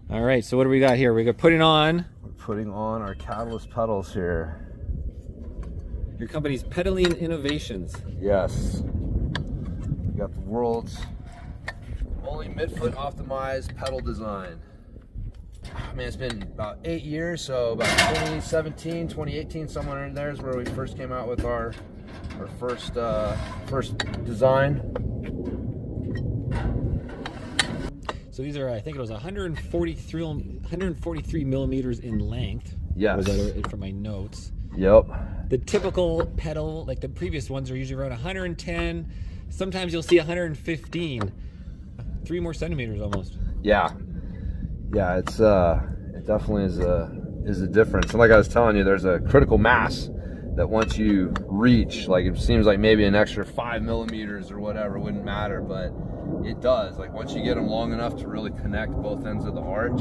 All right, so what do we got here? We're putting on We're putting on our Catalyst pedals here. your company's Pedaling Innovations. Yes. We got the world's only midfoot optimized pedal design. I mean, it's been about 8 years, so about 2017, 2018, somewhere in there is where we first came out with our first design. So these are, I think it was 143 millimeters in length. Yes. Was that it from my notes? Yep. The typical pedal, like the previous ones, are usually around 110. Sometimes you'll see 115. 3 more centimeters almost. Yeah. Yeah, it definitely is a difference. And like I was telling you, there's a critical mass that once you reach, like it seems like maybe an extra 5 millimeters or whatever wouldn't matter, but it does. Like once you get them long enough to really connect both ends of the arch,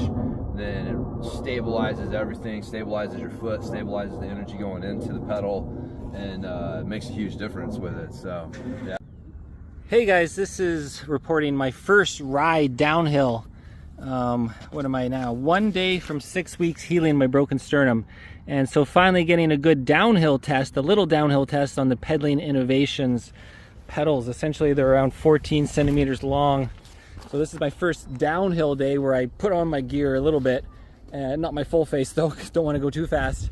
then it stabilizes everything, stabilizes your foot, stabilizes the energy going into the pedal, and it makes a huge difference with it. So, yeah. Hey guys, this is reporting my first ride downhill. What am I now? 1 day from 6 weeks healing my broken sternum. And so finally getting a good downhill test, a little downhill test on the Pedaling Innovations pedals. Essentially they're around 14 centimeters long. So this is my first downhill day where I put on my gear a little bit, not my full face though, because don't want to go too fast.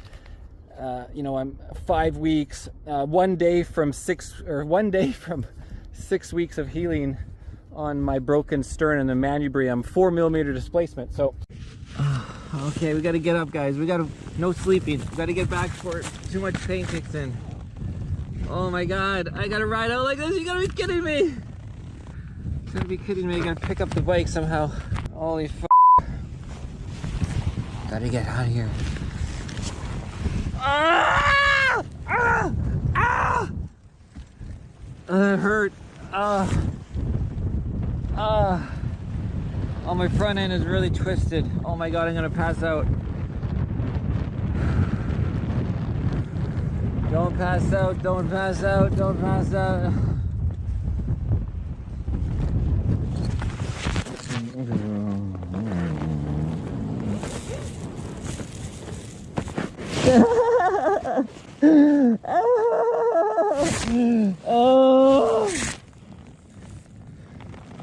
You know, I'm 5 weeks, 1 day from 6 weeks of healing on my broken sternum and manubrium, 4 millimeter displacement. So, okay, we got to get up, guys. We got to, no sleeping. We got to get back before too much pain kicks in. Oh my God, I got to ride out like this. You got to be kidding me. You got to be kidding me. I got to pick up the bike somehow. Holy f***. Got to get out of here. Ah! Ah! Ah! That hurt. Oh, my front end is really twisted. Oh my God, I'm gonna pass out. Don't pass out, don't pass out, don't pass out. Oh,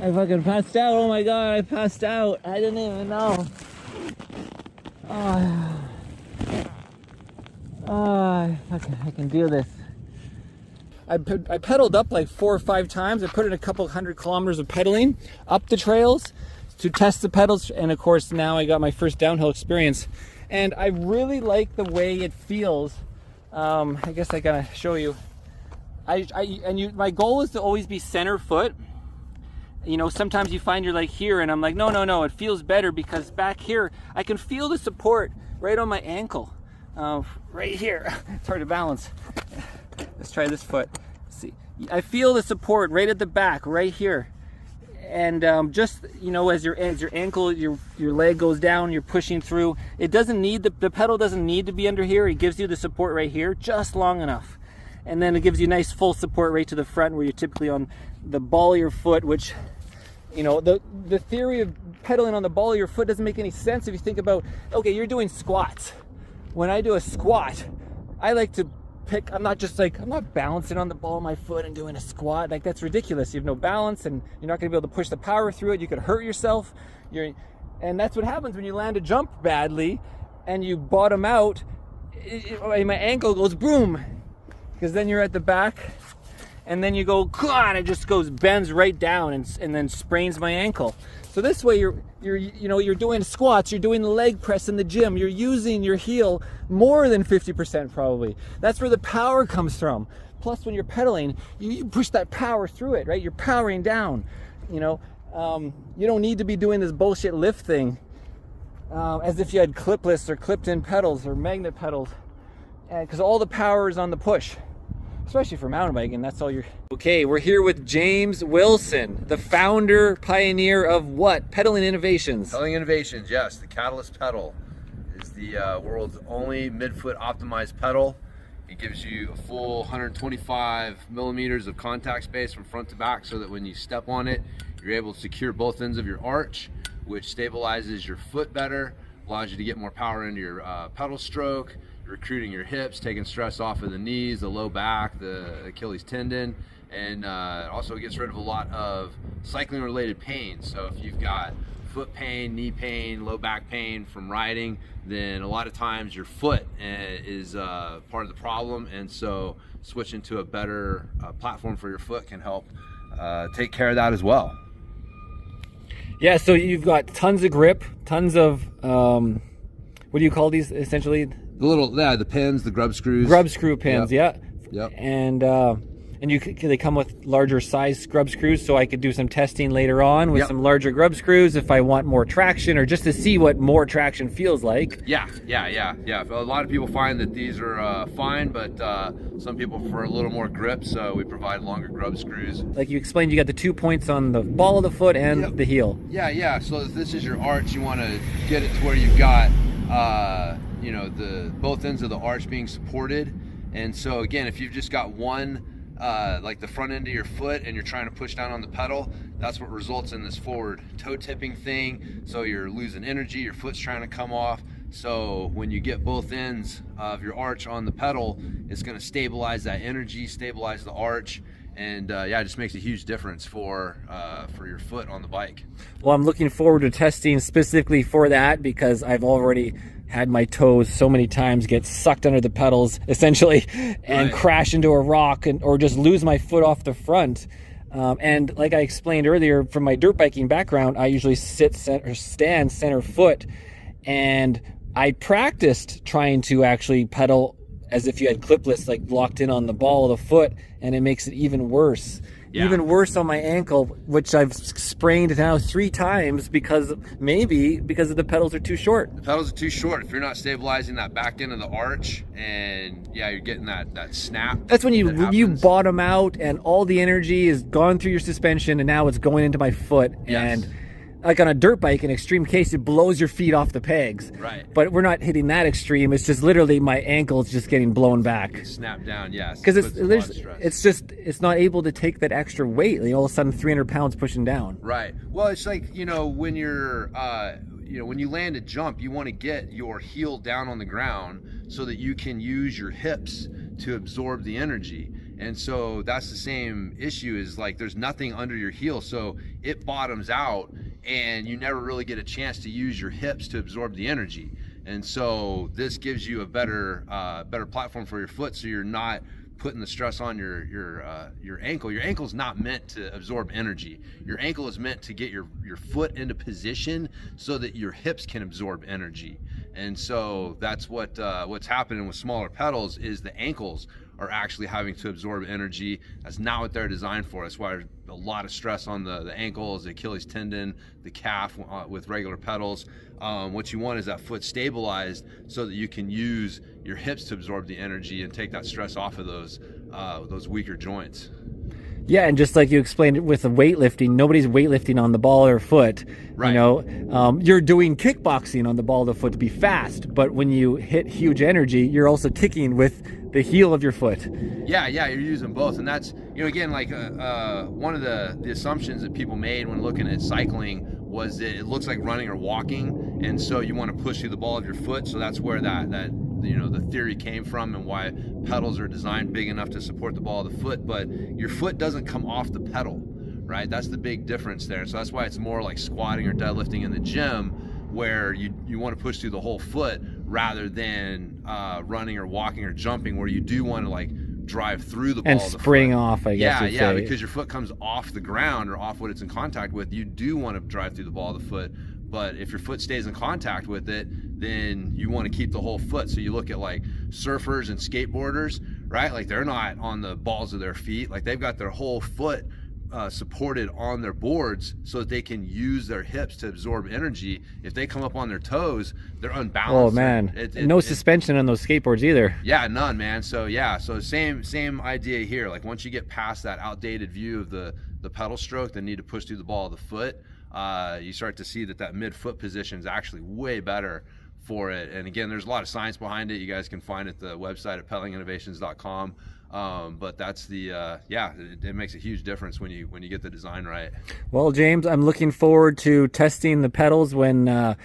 I fucking passed out. Oh my God, I passed out. I didn't even know. I can do this. I pedaled up like 4 or 5 times. I put in a couple 100 kilometers of pedaling up the trails to test the pedals, and of course now I got my first downhill experience, and I really like the way it feels. I guess I gotta show you. My goal is to always be center foot. You know, sometimes you find you're like here, and I'm like, no, it feels better because back here I can feel the support right on my ankle, right here. It's hard to balance. Let's try this foot. See, I feel the support right at the back, right here, and just, you know, as your ankle, your leg goes down, you're pushing through. It doesn't need the pedal doesn't need to be under here. It gives you the support right here, just long enough, and then it gives you nice full support right to the front, where you're typically on the ball of your foot, which, you know, the theory of pedaling on the ball of your foot doesn't make any sense if you think about, okay, you're doing squats. When I do a squat, I like to pick, I'm not balancing on the ball of my foot and doing a squat. Like, that's ridiculous. You have no balance, and you're not gonna be able to push the power through it. You could hurt yourself. And that's what happens when you land a jump badly and you bottom out. My ankle goes boom, because then you're at the back, and then you go, and it just bends right down and then sprains my ankle. So this way you're doing squats, you're doing the leg press in the gym, you're using your heel more than 50% probably. That's where the power comes from. Plus, when you're pedaling, you push that power through it, right? You're powering down, you know. You don't need to be doing this bullshit lift thing as if you had clipless or clipped-in pedals or magnet pedals, because all the power is on the push. Especially for mountain biking, that's all you're... Okay, we're here with James Wilson, the founder, pioneer of what? Pedaling Innovations. Pedaling Innovations, yes. The Catalyst pedal is the world's only midfoot optimized pedal. It gives you a full 125 millimeters of contact space from front to back, so that when you step on it, you're able to secure both ends of your arch which stabilizes your foot better, allows you to get more power into your pedal stroke, recruiting your hips, taking stress off of the knees, the low back, the Achilles tendon, and also gets rid of a lot of cycling related pain. So if you've got foot pain, knee pain, low back pain from riding, then a lot of times your foot is part of the problem, and so switching to a better platform for your foot can help take care of that as well. Yeah, so you've got tons of grip, tons of what do you call these essentially? The pins, the grub screws. Grub screw pins, Yep. yeah. Yep. And they come with larger size grub screws, so I could do some testing later on with some larger grub screws if I want more traction, or just to see what more traction feels like. Yeah. A lot of people find that these are fine, but some people prefer a little more grip, so we provide longer grub screws. Like you explained, you got the 2 points on the ball of the foot and the heel. Yeah. So if this is your arch, you want to get it to where you've got the both ends of the arch being supported. And so again, if you've just got one, like the front end of your foot, and you're trying to push down on the pedal, that's what results in this forward toe tipping thing. So you're losing energy, your foot's trying to come off. So when you get both ends of your arch on the pedal, it's going to stabilize that energy, stabilize the arch, and it just makes a huge difference for your foot on the bike. Well, I'm looking forward to testing specifically for that, because I've already had my toes so many times get sucked under the pedals essentially and crash into a rock or just lose my foot off the front. And like I explained earlier, from my dirt biking background, I usually stand center foot, and I practiced trying to actually pedal as if you had clipless, like locked in on the ball of the foot, and it makes it even worse. Yeah. Even worse on my ankle, which I've sprained now 3 times because the pedals are too short. The pedals are too short. If you're not stabilizing that back end of the arch, and you're getting that snap. That's when you bottom out, and all the energy is gone through your suspension, and now it's going into my foot. Yes. And like on a dirt bike, in extreme case, it blows your feet off the pegs. Right. But we're not hitting that extreme. It's just literally my ankle's just getting blown back. Snap down, yes. Because it's not able to take that extra weight. All of a sudden, 300 pounds pushing down. Right. Well, it's like, when you're, when you land a jump, you want to get your heel down on the ground so that you can use your hips to absorb the energy. And so that's the same issue, is like there's nothing under your heel, so it bottoms out and you never really get a chance to use your hips to absorb the energy. And so this gives you a better platform for your foot, so you're not putting the stress on your ankle. Your ankle's not meant to absorb energy. Your ankle is meant to get your foot into position so that your hips can absorb energy. And so that's what's happening with smaller pedals, is the ankles are actually having to absorb energy. That's not what they're designed for. That's why there's a lot of stress on the ankles, the Achilles tendon, the calf with regular pedals. What you want is that foot stabilized so that you can use your hips to absorb the energy and take that stress off of those weaker joints. Yeah, and just like you explained with the weightlifting, nobody's weightlifting on the ball of their foot. Right. You're doing kickboxing on the ball of the foot to be fast, but when you hit huge energy, you're also kicking with the heel of your foot. Yeah, you're using both, and that's again, like one of the assumptions that people made when looking at cycling was that it looks like running or walking, and so you want to push through the ball of your foot. So that's where that the theory came from, and why pedals are designed big enough to support the ball of the foot, but your foot doesn't come off the pedal, right? That's the big difference there. So that's why it's more like squatting or deadlifting in the gym, where you want to push through the whole foot rather than running or walking or jumping, where you do want to like drive through the ball and of the spring foot. off, I guess. Yeah, because your foot comes off the ground or off what it's in contact with. You do want to drive through the ball of the foot, but if your foot stays in contact with it, then you want to keep the whole foot. So you look at like surfers and skateboarders, right? Like they're not on the balls of their feet. Like they've got their whole foot supported on their boards so that they can use their hips to absorb energy. If they come up on their toes, they're unbalanced. Oh man, no suspension on those skateboards either. Yeah, none, man. So same idea here. Like once you get past that outdated view of the pedal stroke, the need to push through the ball of the foot, you start to see that mid-foot position is actually way better for it. And again, there's a lot of science behind it. You guys can find it at the website at pedalinginnovations.com. But that's the it makes a huge difference when you get the design right. Well, James, I'm looking forward to testing the pedals when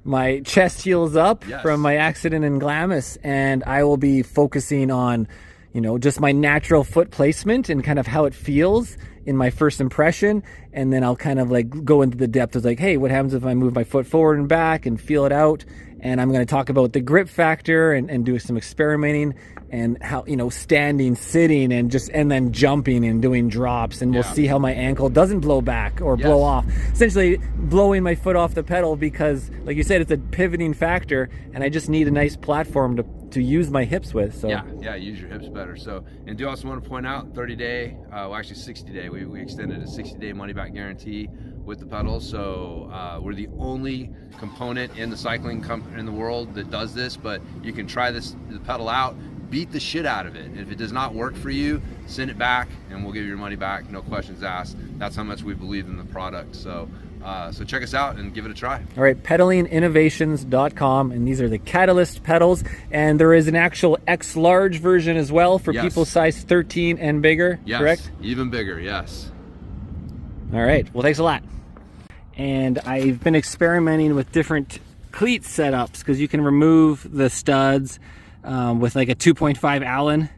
my chest heals up from my accident in Glamis, and I will be focusing on, you know, just my natural foot placement and kind of how it feels in my first impression. And then I'll kind of like go into the depth of like, hey, what happens if I move my foot forward and back and feel it out? And I'm going to talk about the grip factor and do some experimenting and how, you know, standing, sitting, and then jumping and doing drops. And we'll see how my ankle doesn't blow back or blow off. Essentially blowing my foot off the pedal because, like you said, it's a pivoting factor, and I just need a nice platform to use my hips with. So use your hips better. So, and do also want to point out 30-day, actually 60-day. We extended a 60-day money-back guarantee with the pedals. So we're the only component in the cycling in the world that does this. But you can try the pedal out, beat the shit out of it. If it does not work for you, send it back, and we'll give you your money back, no questions asked. That's how much we believe in the product. So check us out and give it a try. All right, pedalinginnovations.com, and these are the Catalyst pedals, and there is an actual X large version as well for people size 13 and bigger, correct? Even bigger, yes. All right, well, thanks a lot. And I've been experimenting with different cleat setups because you can remove the studs with like a 2.5 Allen,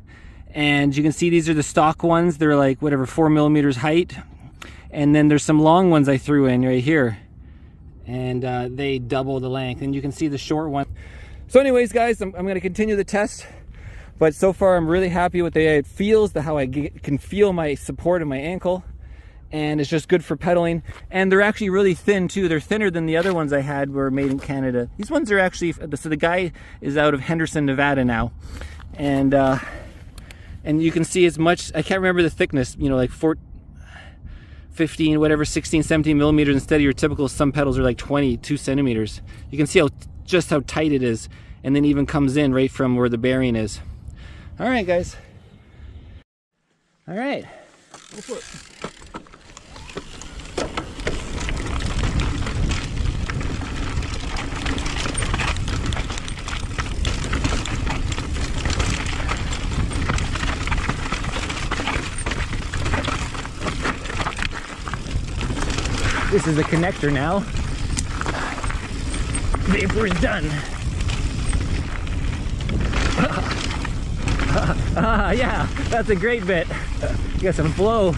and you can see these are the stock ones. They're like whatever 4 millimeters height. And then there's some long ones I threw in right here, and they double the length, and you can see the short one. So anyways, guys, I'm going to continue the test, but so far I'm really happy with the way it feels, how I can feel my support in my ankle, and it's just good for pedaling. And they're actually really thin too. They're thinner than the other ones I had were made in Canada. These ones are actually, so the guy is out of Henderson, Nevada now, and you can see as much, I can't remember the thickness, you know, like 15, whatever, 16, 17 millimeters instead of your typical, some pedals are like 22 centimeters. You can see just how tight it is, and then even comes in right from where the bearing is. All right, guys. All right. Go for it. This is the connector now. Vapor is done. Yeah, that's a great bit. You got some flow.